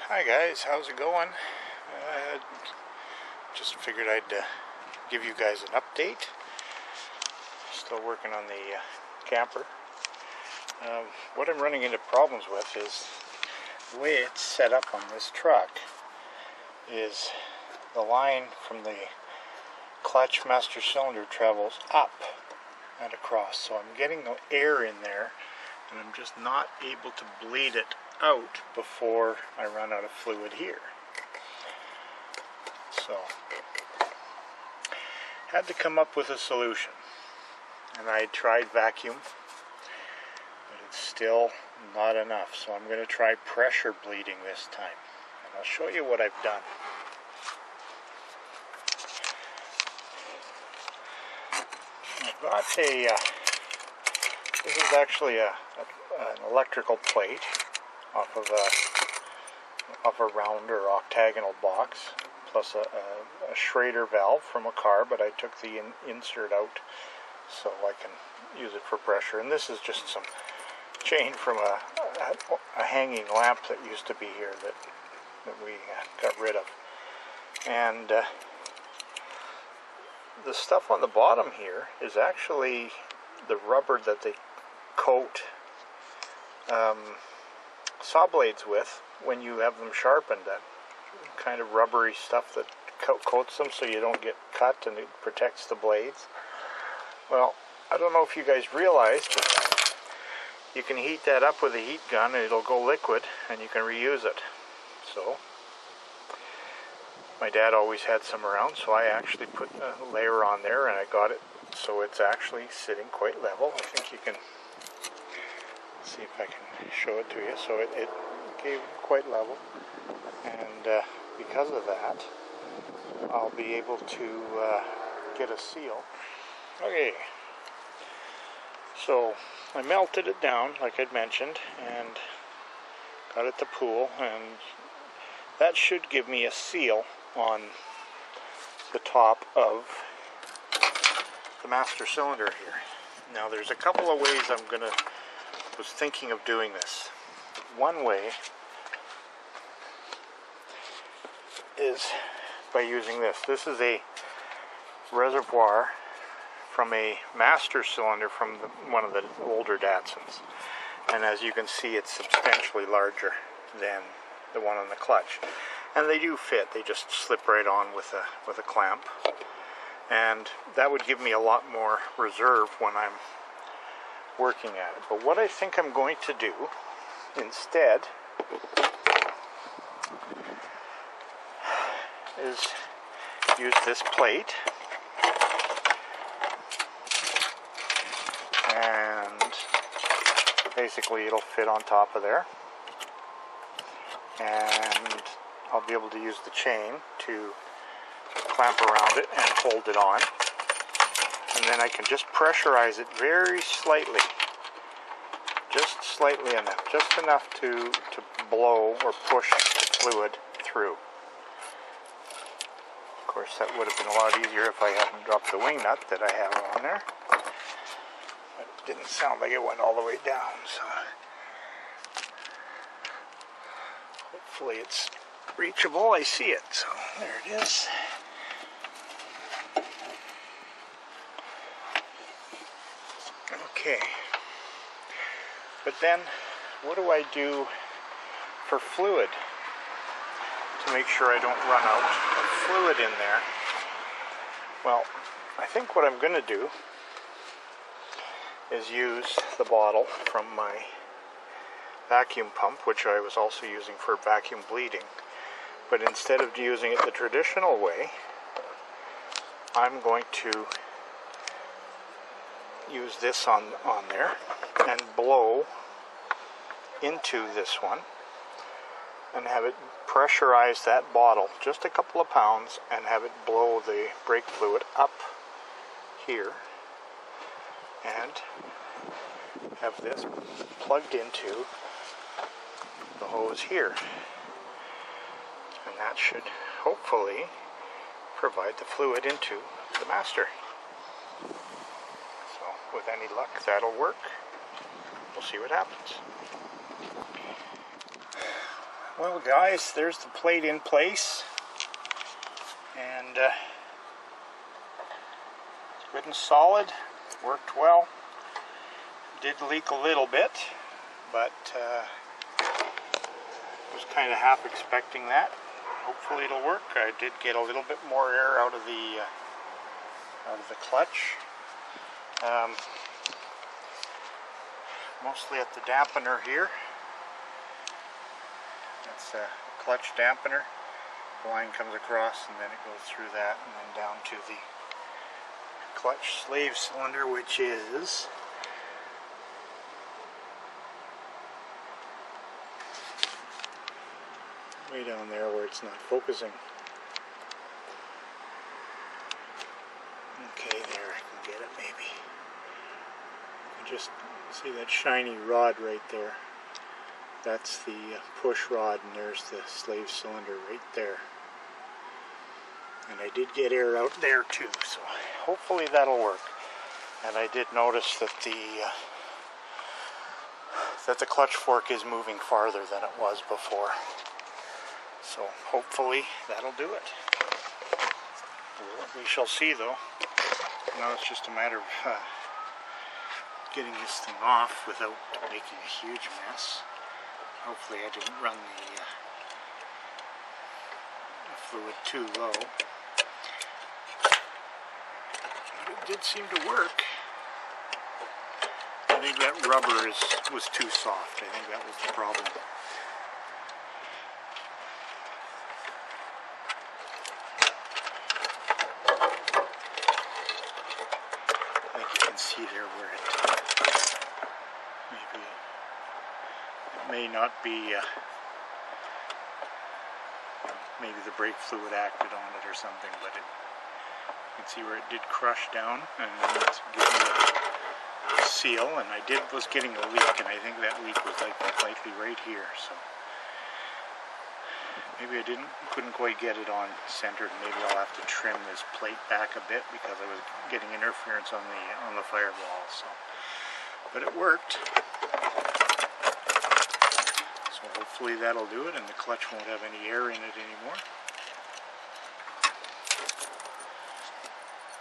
Hi guys, how's it going? Just figured I'd give you guys an update. Still working on the camper. What I'm running into problems with is the way it's set up on this truck is the line from the clutch master cylinder travels up and across. So I'm getting the air in there and I'm just not able to bleed it out before I run out of fluid here. So had to come up with a solution, and I tried vacuum, but it's still not enough. So I'm going to try pressure bleeding this time, and I'll show you what I've done. I've got this is actually an electrical plate off of a round or octagonal box, plus a Schrader valve from a car, but I took the insert out so I can use it for pressure. And this is just some chain from a hanging lamp that used to be here that we got rid of. And the stuff on the bottom here is actually the rubber that they coat saw blades with when you have them sharpened, that kind of rubbery stuff that coats them so you don't get cut and it protects the blades. Well, I don't know if you guys realized, but you can heat that up with a heat gun and it'll go liquid and you can reuse it. So my dad always had some around, so I actually put a layer on there and I got it so it's actually sitting quite level. I think you can see if I can show it to you. So it gave quite level, and because of that I'll be able to get a seal. Okay, so I melted it down like I'd mentioned and got it to pool, and that should give me a seal on the top of the master cylinder here. Now there's a couple of ways was thinking of doing this. One way is by using this. This is a reservoir from a master cylinder from one of the older Datsuns, and as you can see it's substantially larger than the one on the clutch, and they do fit. They just slip right on with a clamp, and that would give me a lot more reserve when I'm working at it. But what I think I'm going to do instead is use this plate, and basically it'll fit on top of there, and I'll be able to use the chain to clamp around it and hold it on, and then I can just pressurize it very slightly, just slightly enough, just enough to blow or push fluid through. Of course, that would have been a lot easier if I hadn't dropped the wing nut that I have on there, but it didn't sound like it went all the way down, so hopefully it's reachable. I see it, so there it is. Okay, but then what do I do for fluid to make sure I don't run out of fluid in there? Well, I think what I'm going to do is use the bottle from my vacuum pump, which I was also using for vacuum bleeding, but instead of using it the traditional way, I'm going to use this on there and blow into this one and have it pressurize that bottle just a couple of pounds and have it blow the brake fluid up here, and have this plugged into the hose here, and that should hopefully provide the fluid into the master. So with any luck that'll work. We'll see what happens. Well guys, there's the plate in place, and good and solid, worked well. Did leak a little bit, but was kind of half expecting that. Hopefully it'll work. I did get a little bit more air out of the clutch, mostly at the dampener here. That's a clutch dampener. The line comes across and then it goes through that and then down to the clutch slave cylinder, which is way down there where it's not focusing. Okay, there, I can get it maybe. You can just see that shiny rod right there. That's the push rod, and there's the slave cylinder right there. And I did get air out there too, so hopefully that'll work. And I did notice that the clutch fork is moving farther than it was before. So hopefully that'll do it. We shall see though. Now it's just a matter of getting this thing off without making a huge mess. Hopefully I didn't run the fluid too low. But it did seem to work. I think that rubber was too soft. I think that was the problem. I think you can see there where it may not be, maybe the brake fluid acted on it or something, but you can see where it did crush down, and it's giving it a seal, and I was getting a leak, and I think that leak was likely right here, so maybe I couldn't quite get it on centered. Maybe I'll have to trim this plate back a bit because I was getting interference on the firewall, so, but it worked. Hopefully that'll do it, and the clutch won't have any air in it anymore.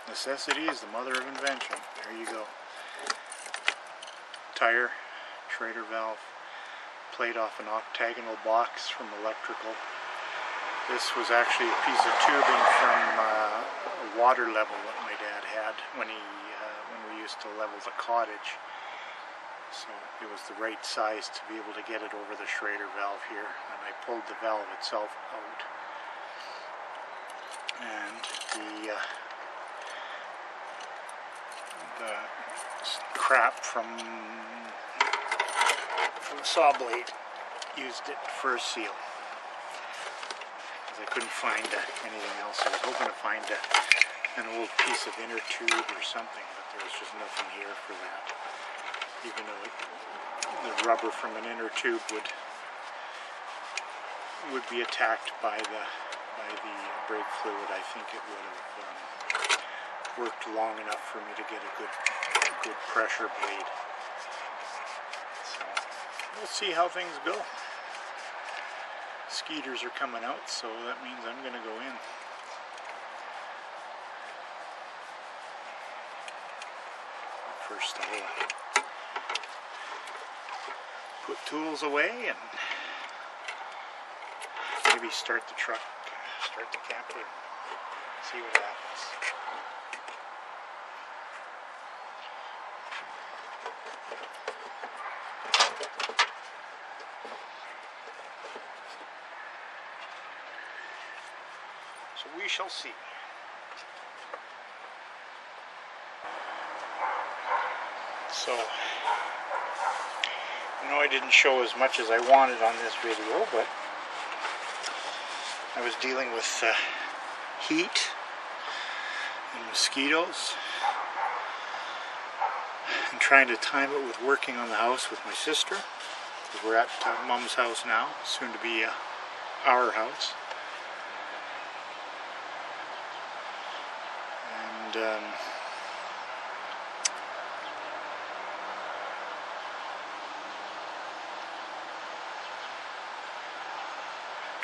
Necessity is the mother of invention. There you go. Tire, Schrader valve, plate off an octagonal box from electrical. This was actually a piece of tubing from a water level that my dad had when we used to level the cottage. So it was the right size to be able to get it over the Schrader valve here, and I pulled the valve itself out. And the crap from the saw blade used it for a seal. Because I couldn't find anything else. I was hoping to find an old piece of inner tube or something, but there was just nothing here for that. Even though the rubber from an inner tube would be attacked by the brake fluid, I think it would have worked long enough for me to get a good pressure bleed. So we'll see how things go. Skeeters are coming out, so that means I'm going to go in. First I'll put tools away and maybe start the truck, start the camper, and see what happens. So we shall see. So, I know I didn't show as much as I wanted on this video, but I was dealing with heat and mosquitoes and trying to time it with working on the house with my sister, because we're at Mom's house now, soon to be our house. And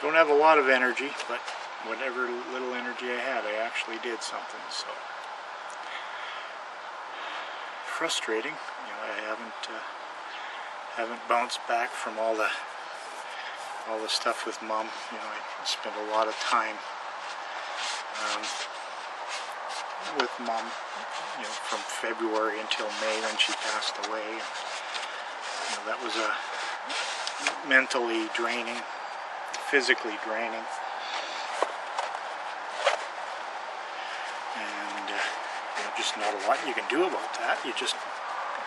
Don't have a lot of energy, but whatever little energy I had, I actually did something. So frustrating. You know, I haven't bounced back from all the stuff with Mom. You know, I spent a lot of time with Mom, you know, from February until May when she passed away. And, you know, that was a mentally draining, physically draining, and you know, just not a lot you can do about that. You just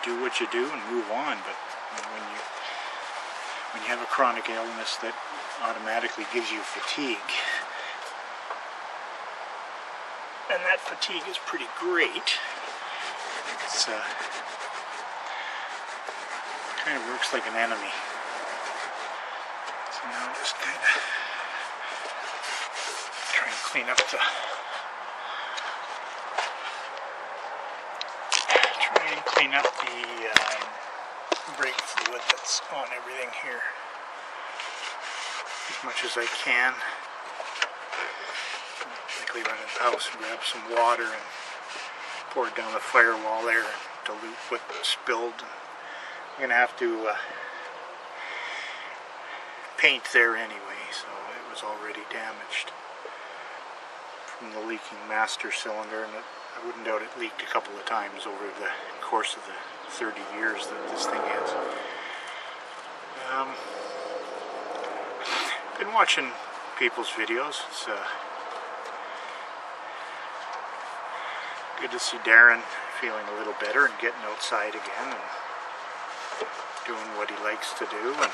do what you do and move on. But when you have a chronic illness that automatically gives you fatigue, and that fatigue is pretty great. It's kind of works like an enemy. So now I'm just kind of trying to clean up the brake fluid that's on everything here as much as I can. Quickly run into the house and grab some water and pour it down the firewall there and dilute what spilled. I'm going to have to paint there anyway, so it was already damaged from the leaking master cylinder, and I wouldn't doubt it leaked a couple of times over the course of the 30 years that this thing is. Been watching people's videos. It's good to see Darren feeling a little better and getting outside again and doing what he likes to do, and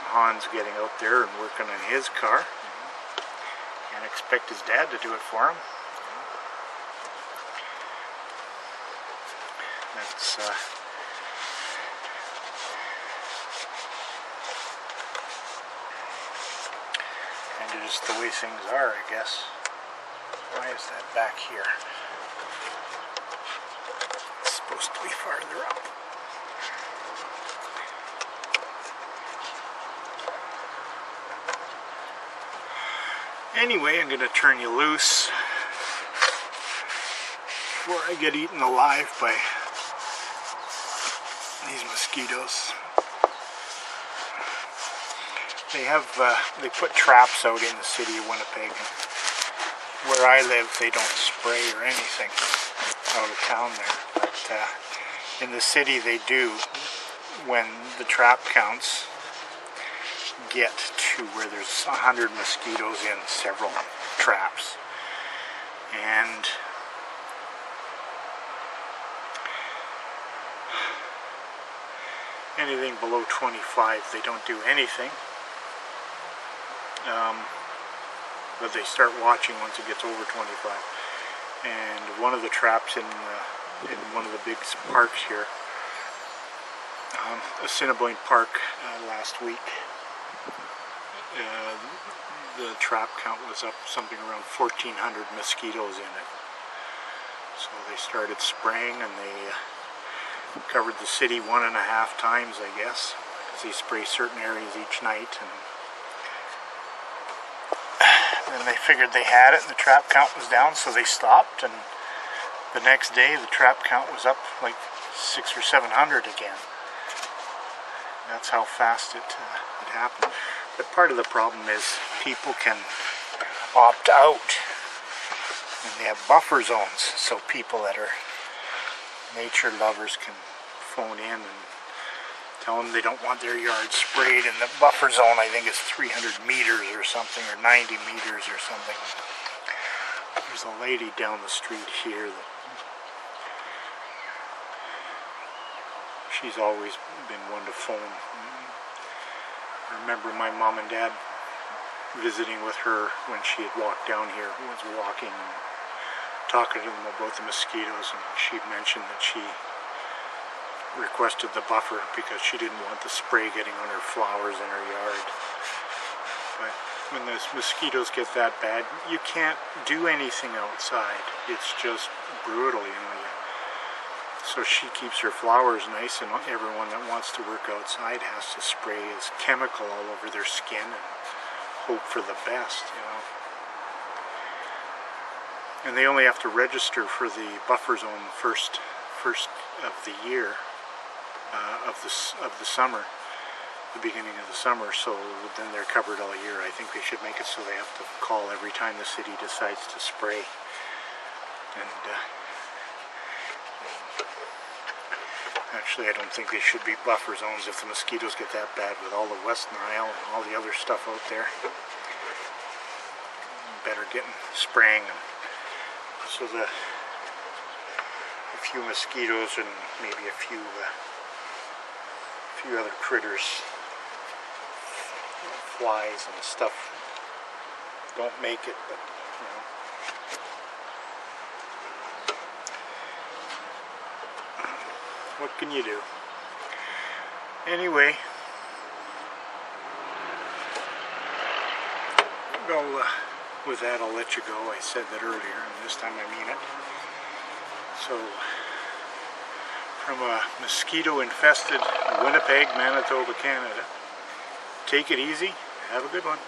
Han's getting out there and working on his car. Can't expect his dad to do it for him. That's kind of just the way things are, I guess. Why is that back here? It's supposed to be farther up. Anyway, I'm going to turn you loose before I get eaten alive by these mosquitoes. They put traps out in the city of Winnipeg. Where I live, they don't spray or anything out of town there. But in the city, they do. When the trap counts get to where there's 100 mosquitoes in several traps, and anything below 25 they don't do anything, but they start watching once it gets over 25. And one of the traps in one of the big parks here, Assiniboine Park, last week, the trap count was up something around 1,400 mosquitoes in it. So they started spraying, and they covered the city 1.5 times, I guess, because they spray certain areas each night. And then they figured they had it, and the trap count was down, so they stopped. And the next day, the trap count was up like 600 or 700 again. That's how fast it happened. But part of the problem is people can opt out, and they have buffer zones, so people that are nature lovers can phone in and tell them they don't want their yard sprayed, and the buffer zone, I think, is 300 meters or something, or 90 meters or something. There's a lady down the street here that she's always been one to phone. I remember my mom and dad visiting with her when she had walked down here, was walking and talking to them about the mosquitoes, and she mentioned that she requested the buffer because she didn't want the spray getting on her flowers in her yard. But when the mosquitoes get that bad, you can't do anything outside. It's just brutal, you know. So she keeps her flowers nice, and everyone that wants to work outside has to spray his chemical all over their skin and hope for the best, you know. And they only have to register for the buffer zone first of the year, of the summer, the beginning of the summer. So then they're covered all year. I think they should make it so they have to call every time the city decides to spray. And actually, I don't think they should be buffer zones if the mosquitoes get that bad with all the West Nile and all the other stuff out there. Better getting spraying them so the a few mosquitoes and maybe a few other critters, flies and stuff, don't make it. But you know. What can you do? Anyway, well, with that I'll let you go. I said that earlier, and this time I mean it. So, from a mosquito-infested Winnipeg, Manitoba, Canada, take it easy. Have a good one.